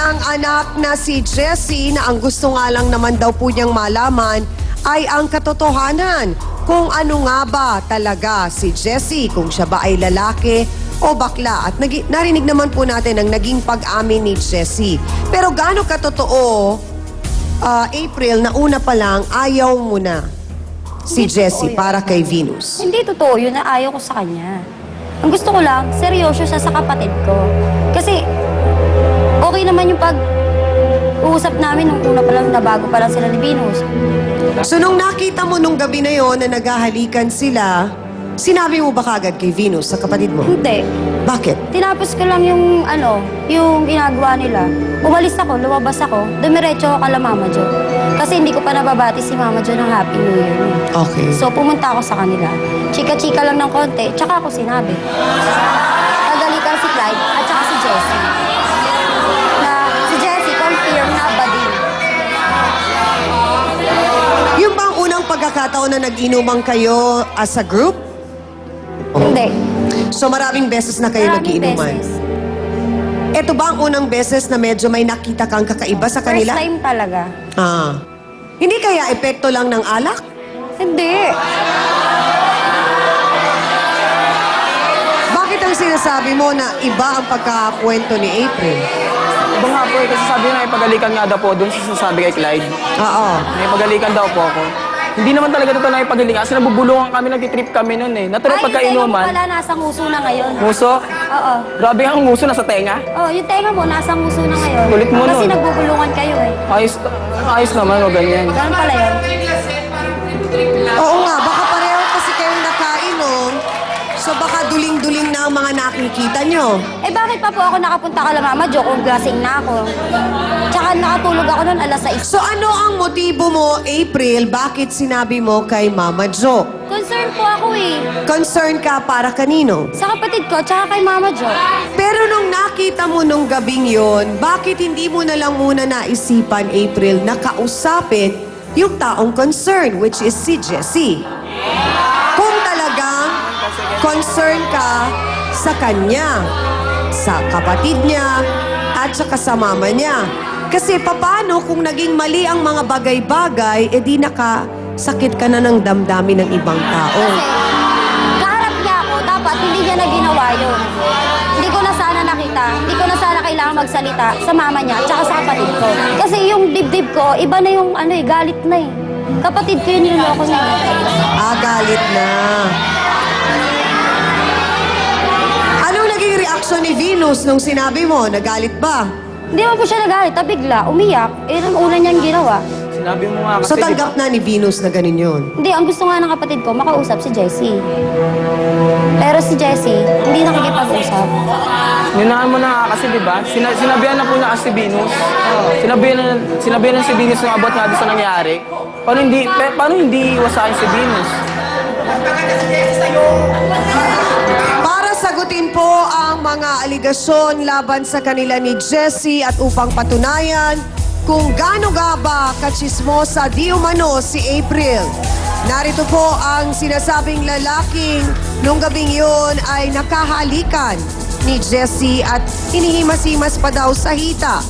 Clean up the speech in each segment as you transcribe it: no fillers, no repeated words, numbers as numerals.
kanyang anak na si Jessie na ang gusto nga lang naman daw po niyang malaman ay ang katotohanan kung ano nga ba talaga si Jessie, kung siya ba ay lalaki o bakla. At narinig naman po natin ang naging pag-amin ni Jessie. Pero gaano katotoo, April, na una pa lang ayaw mo na si Hindi Jessie totoo yun. para kay Venus? Hindi totoo yun na ayaw ko sa kanya. Ang gusto ko lang, seryoso siya sa kapatid ko. Kasi, okay naman yung pag-uusap namin nung una pa lang na bago pa lang sila ni Venus. So nung nakita mo nung gabi na yon na naghahalikan sila, sinabi mo ba kagad kay Venus, sa kapatid mo? Hindi. Bakit? Tinapos ko lang yung yung ginagawa nila. Umalis ako, lumabas ako, dumiretso ako kala Mama Jo. Kasi hindi ko pa nababati si Mama Jo ng Happy New Year. Okay. So pumunta ako sa kanila. Chika-chika lang ng konti, tsaka ako sinabi. Nagalitan si Clyde at tsaka si Jessie. Na si Jessie confirm na bading. Yung bang unang pagkakataon na nag-inuman kayo as a group? Hindi. So maraming beses na kayo Maraming nag-iinuman? beses. Ito ba ang unang beses na medyo may nakita kang kakaiba sa First kanila? time talaga. Ah. Hindi kaya epekto lang ng alak? Hindi. Bakit ang sinasabi mo na iba ang pagkakakwento ni April? Iba nga po eh, kasi sabi na ipagalikan nga daw po doon sa sinasabi kay Clyde. Oo. May pagalikan daw po ako. Hindi naman talaga totoo na ipagalikan kasi nabubulungan kami, nagtitrip kami noon eh. Naturo Ay, yung tenga mo pagkainuman. pala nasa nguso na ngayon. Muso? Oo. Grabe ang muso nasa tenga. Oh, yung tenga mo nasa nguso na ngayon. Kulit mo Kasi nun. nagbubulungan kayo eh. Ayos naman o ganyan. Ganun pala yun. Oo nga, baka pareho kasi kayong nakainom. So baka duling-duling na ang mga nakikita nyo. Eh bakit pa po ako nakapunta kala Mama Jo kung lasing na ako? Tsaka nakatulog ako noon alas 6. So ano ang motibo mo, April, bakit sinabi mo kay Mama Jo? Concern po ako eh. Concern ka para kanino? Sa kapatid ko, tsaka kay Mama Jo. Pero nung nakita mo nung gabing yon, bakit hindi mo na lang muna naisipan, April, na kausapin yung taong concern, which is si Jessie? Kung talagang concern ka sa kanya, sa kapatid niya, at saka sa mama niya. Kasi paano kung naging mali ang mga bagay-bagay, edi nakasakit ka na ng damdamin ng ibang tao. Kasi kaharap niya ako, dapat hindi niya na ginawa yun. Hindi ko na sana nakita, hindi ko na sana kailangan magsalita sa mama niya tsaka sa kapatid ko. Kasi yung dibdib ko, iba na yung galit na eh. Kapatid ko yun niloloko niya. Galit na. Anong naging reaksyon ni Venus nung sinabi mo? Nagalit ba? Hindi naman po siya nagalit, bigla, umiyak. Eh, ang una niyang ginawa. Sinabi mo nga kasi. So tanggap na ni Venus na ganun yun? Hindi, ang gusto nga ng kapatid ko, makausap si Jessie. Pero si Jessie, hindi nakikipag-usap. Yunaan mo na nga kasi, di ba? Sinabihan na po na si Venus. Sinabihan na si Venus yung abot nga doon sa nangyari. Paano hindi iwasakin si Venus? Para sagutin po ang mga aligasyon laban sa kanila ni Jessie at upang patunayan kung gaano nga ba katsismosa di umano si April. Narito po ang sinasabing lalaking nung gabing yun ay nakahalikan ni Jessie at hinihimas-himas pa daw sa hita.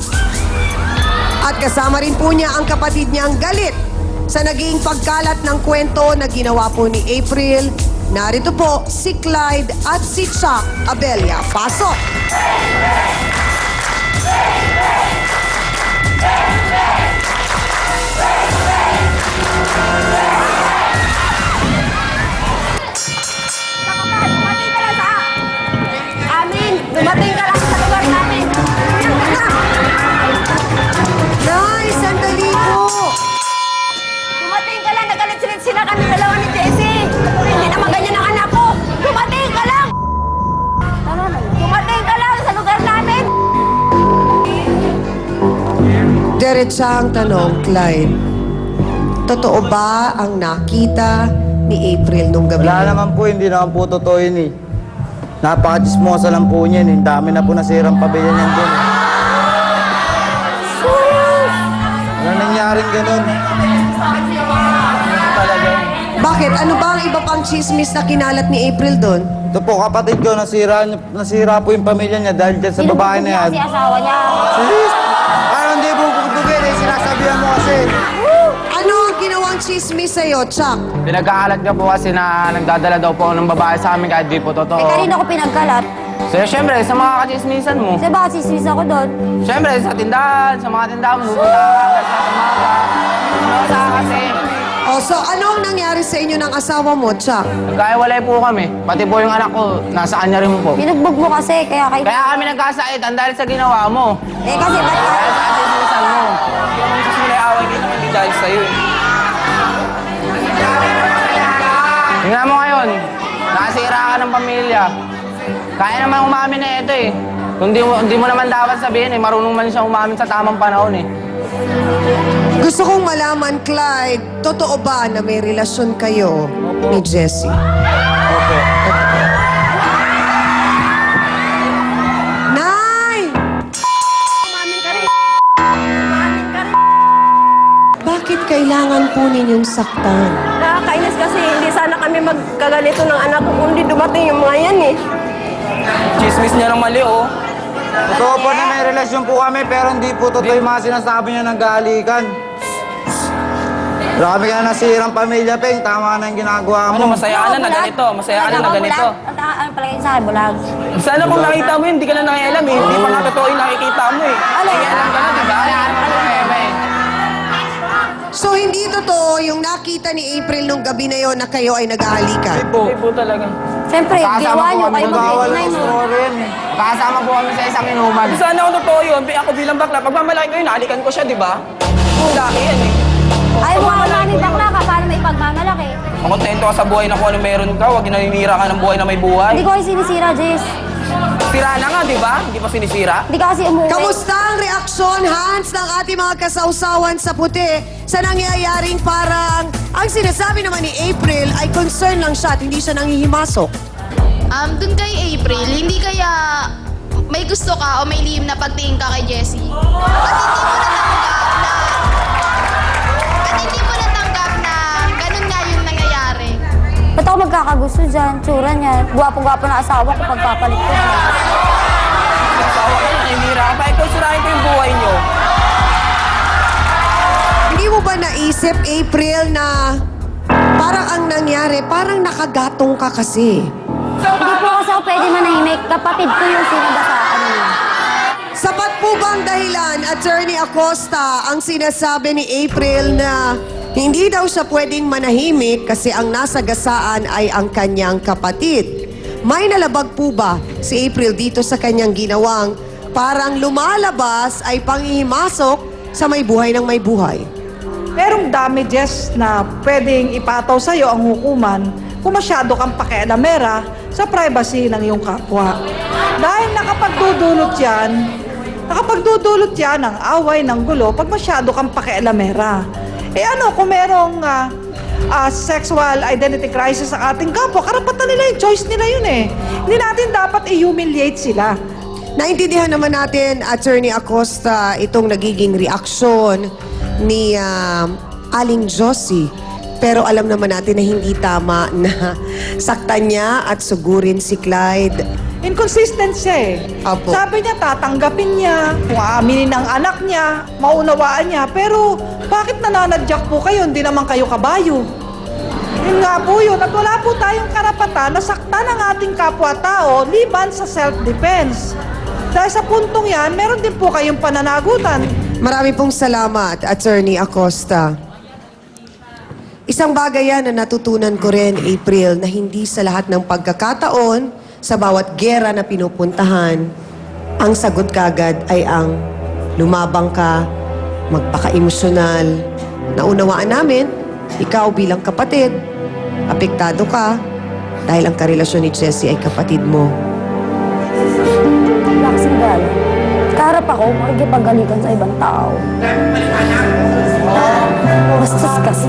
At kasama rin po niya ang kapatid niyang galit sa naging pagkalat ng kwento na ginawa po ni April. Narito po si Clyde at si Chuck Abella. Pasok! Dumating ka lang sa amin! Dumating ka lang sa lugar namin! Nay, sandali po! Dumating ka lang! Nagalit sila kami dalawa ni Jessie! Hindi naman ganyan ang anak ko! Dumating ka lang! Tama na. Dumating ka lang sa lugar namin! Diretsahang tanong, Clyde. Totoo ba ang nakita ni April nung gabi? Wala naman po, hindi naman po totoo yun eh. Napaka-chismosa lang po niyan eh. Dami na po nasirang pamilya niyan doon. Wala nangyaring ganun. Talaga. Bakit? Ano ba ang iba pang chismis na kinalat ni April doon? Ito po, kapatid ko, nasira po yung pamilya niya dahil dyan sa babae na yan. Kasi asawa niya. chismis sa'yo, Chuck? Pinagkakalat niya po kasi na nagdadala daw po ako ng babae sa amin kahit di po totoo. Eh, kanina ko pinagkalat. So, syempre, sa mga kachismisan mo. Kasi baka sismis ako doon. Syempre, sa tindahan, sa mga tindahan mo, pupunta ka agad sa tumaga. Ano sa kasi, O, so anong nangyari sa inyo ng asawa mo, Chuck? nagkahiwalay po kami. Pati po yung anak ko, nasa kanya rin po. Binugbog mo kasi, kaya kayo... Kaya kami nagkasaitan dahil sa ginawa mo. Eh, kasi ba't Dahil sa kachismisan mo. Hindi naman susulay away dito, hindi dahil sa'yo eh. Tingnan mo ngayon, nasira ka ng pamilya. Kaya naman umamin na ito eh. Kung di mo naman dapat sabihin eh, marunong man siya umamin sa tamang panahon eh. Gusto kong malaman, Clyde, totoo ba na may relasyon kayo ni Jessie? Opo. Nay! Bakit kailangan po ninyong saktan? Nakakainis kasi hindi sana kami magkaganito ng anak ko kundi dumating yung mga yan eh. Chismis niya ng mali oh. Totoo po na may relasyon po kami, pero hindi po totoo yung mga sinasabi niya ng galikan. Marami ka na nasirang pamilya, Peng. Tama na yung ginagawa mo. Ano, masaya ka na ganito. Masaya ka na ganito. Ano palagay sa akin, bulag? Sana kung nakita mo yun, hindi ka na nakialam eh. Hindi pa nga totoo yung nakikita mo eh. Nakialam ka na, diba? So, hindi totoo yung nakita ni April nung gabi na yon na kayo ay naghahalikan? Hindi po talaga. Siyempre, ginawa nyo, kayo Bawal mag-89 ang mo. story yan eh. Kasama po kami sa isang inuman. Sana kung totoo yun, ako bilang bakla, pagmamalaki ko yun, nahalikan ko siya, di ba? Kung laki yan eh. Ayaw mo nga namin bakla ka, paano may pagmamalaki? Makontento ka sa buhay na kung ano meron ka, huwag naninira ka ng buhay na may buhay. Hindi ko kasi sinisira, Jess. Sira na nga, di ba? Hindi pa sinisira. Hindi ka kasi umuwi. Kamusta ang reaksyon, Hans, ng ating mga kasausawan sa puti sa nangyayaring parang ang sinasabi naman ni April ay concern lang siya at hindi siya nanghihimasok? Dun kay April, hindi kaya may gusto ka o may lihim na pagtingin ka kay Jessie? At hindi mo natanggap na ganun nga yung nangyayari. Ba't ako magkakagusto dyan? Tsura niya. Gwapo-gwapo na asawa ko pagpapalit ko. Asawa ka na, naninira ka pa. Ikaw, sirahin ko yung buhay nyo. Hindi mo ba naisip, April, na parang ang nangyari, parang nakagatong ka kasi? Hindi po kasi ako pwede manahimik. Kapatid ko yung sinagasaan niya. Sapat po bang dahilan, Attorney Acosta, ang sinasabi ni April na hindi daw siya pwedeng manahimik kasi ang nasa gasaan ay ang kanyang kapatid? May nalabag po ba si April dito sa kanyang ginawang parang lumalabas ay panghihimasok sa may buhay ng may buhay? Merong damages na pwedeng ipataw sa'yo ang hukuman kung masyado kang pakialamera sa privacy ng iyong kapwa. Dahil nakapagdudulot yan ng away, ng gulo pag masyado kang pakialamera. Eh ano, kung merong sexual identity crisis sa ating kapwa, karapatan nila yung choice nila yun eh. Hindi natin dapat i-humiliate sila. Naintindihan naman natin, Attorney Acosta, itong nagiging reaksyon ni Aling Josie. Pero alam naman natin na hindi tama na saktan niya at sugurin si Clyde. Inconsistent siya eh. Apo. Sabi niya, tatanggapin niya, kung aaminin ng anak niya, maunawaan niya, pero bakit nananadyak po kayo? Hindi naman kayo kabayo. Yun nga po yun, at wala po tayong karapatan na saktan ang ating kapwa-tao liban sa self-defense. Dahil sa puntong yan, meron din po kayong pananagutan. Marami pong salamat, Attorney Acosta. Isang bagay yan na natutunan ko rin, April, na hindi sa lahat ng pagkakataon, sa bawat gera na pinupuntahan, ang sagot kagad ay ang lumabang ka, magpaka-emosyonal. Naunawaan namin, ikaw bilang kapatid, apektado ka dahil ang karelasyon ni Jessie ay kapatid mo. Wala kasing gala. Kaharap ako, makikipagalitan sa ibang tao. Bastos kasi.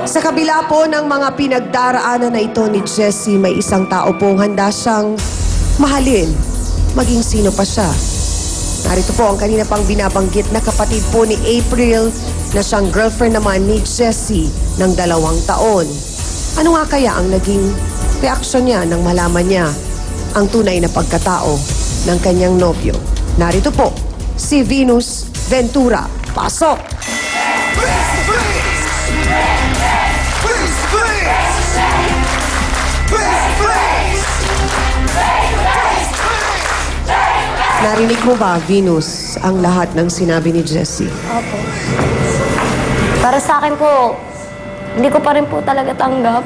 Sa kabila po ng mga pinagdaraanan na ito ni Jessie, may isang tao pong handa siyang mahalin, maging sino pa siya. Narito po ang kanina pang binabanggit na kapatid po ni April na siyang girlfriend naman ni Jessie ng 2 taon. Ano nga kaya ang naging reaksyon niya nang malaman niya ang tunay na pagkatao ng kanyang nobyo? Narito po, si Venus Ventura. Pasok! Narinig mo ba, Venus, ang lahat ng sinabi ni Jessie? Opo. Para sa akin po, hindi ko pa rin po talaga tanggap.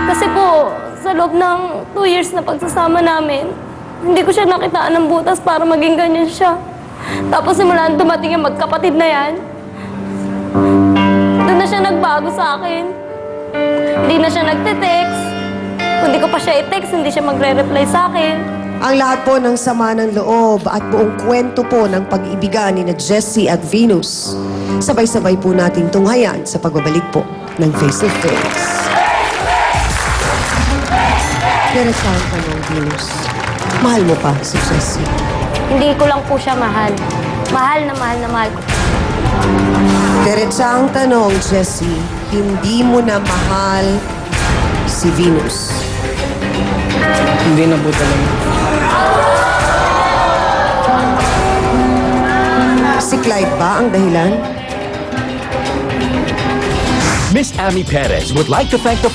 Kasi po, sa loob ng 2 years na pagsasama namin, hindi ko siya nakitaan ng butas para maging ganyan siya. Tapos simula nang dumating yung magkapatid na yan, doon na siya nagbago sa akin. Hindi na siya nagte-text. Kung hindi ko pa siya i-text, hindi siya magre-reply sa akin. Ang lahat po ng sama ng loob at buong kwento po ng pag-ibigan ni na Jessie at Venus, sabay-sabay po nating tunghayan sa pagbabalik po ng Face to Face. Diretsahang tanong, Venus, mahal mo pa si Jessie? Hindi ko lang po siya mahal. Mahal na mahal na mahal ko. Diretsahang tanong, Jessie, hindi mo na mahal si Venus? Hindi na po talaga. Si Clyde ba ang dahilan? Miss Amy Perez would like to thank the